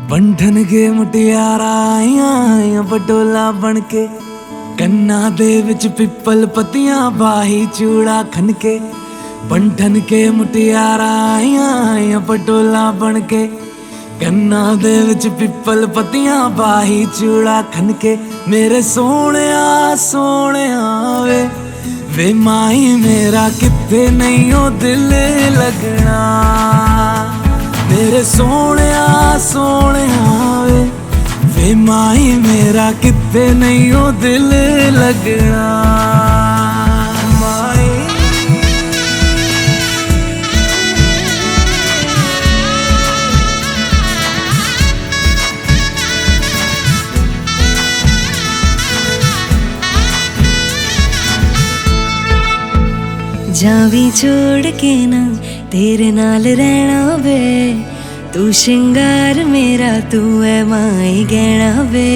ਬੰਧਨ ਕੇ ਮੁਟਿਆਰਾਂ ਆਈਆਂ ਪਟੋਲਾ ਬਣ ਕੇ, ਕੰਨਾਂ ਦੇ ਵਿੱਚ ਪਿੱਪਲ ਪੱਤੀਆਂ ਬਾਹੀ ਚੂੜਾ ਖਨ ਕੇ। ਬੰਧਨ ਕੇ ਮੁਟਿਆਰਾਂ ਆਈਆਂ ਪਟੋਲਾ ਬਣ ਕੇ, ਕੰਨਾਂ ਦੇ ਵਿੱਚ ਪਿੱਪਲ ਪੱਤੀਆਂ ਬਾਹੀ ਚੂੜਾ ਖਨ ਕੇ। ਮੇਰੇ ਸੋਹਣਿਆ ਸੋਹਣਿਆ ਵੇ ਮਾਈ ਮੇਰਾ ਕਿੱਥੇ ਨਹੀਂ ਉਹ ਦਿਲ ਲੱਗਣਾ। ਮੇਰੇ ਸੋਹਣਿਆ ਸੋਹਣਿਆ ਵੇ ਮਾਈ ਮੇਰਾ ਕਿੱਥੇ ਨਹੀਂ ਉਹ ਦਿਲ ਲੱਗਣਾ। जावी छोड़ के ना तेरे नाल रहना वे, तू शिंगार मेरा तू है माई गहना वे।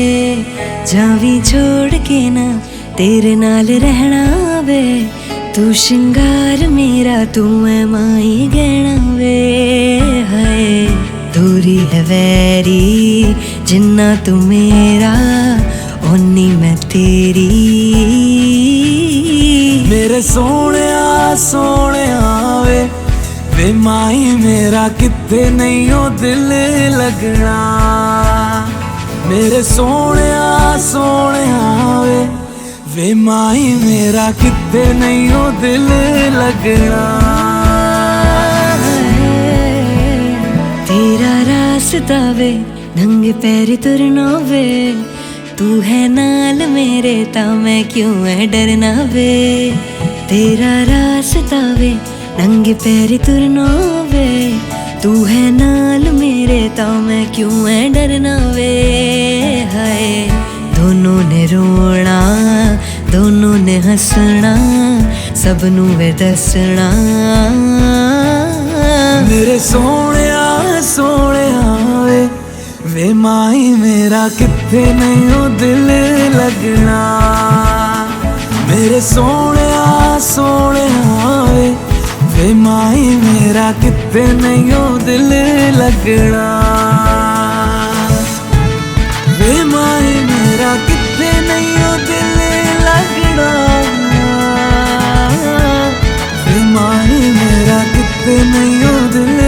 जावी छोड़ के ना तेरे नाल रहना वे, तू शिंगार मेरा तू है माई गहना वे। हाय दूरी है वैरी जिन्ना तू मेरा ओनी मैं तेरी। मेरे सोहणिया सोहणिया वे माई मेरा कित्थे नहीं ओ दिल लगना। मेरे सोहणिया सोहणिया वे माई मेरा कित्थे नहीं ओ दिल लगना। तेरा रास्ता वे नंगे पैरी तुरना वे, तू है नाल मेरे ता मैं क्यों है डरना वे। तेरा रास्ता वे नंगे पैरी तुरना वे, तू है नाल मेरे ता मैं क्यों है डरना वे। हाय दोनों ने रोना दोनों ने हंसना, सबनू वे दसना। मेरे सोहणिया सोहणिया वे माई मेरा कित्थे नहीं ओ दिल लगना। मेरे सोहणिया सोहणिया वे माई मेरा कित्थे नहीं ओ दिल लगना। वे माई मेरा कित्थे नहीं ओ दिल लगना। वे माई मेरा कित्थे नहीं ओ दिल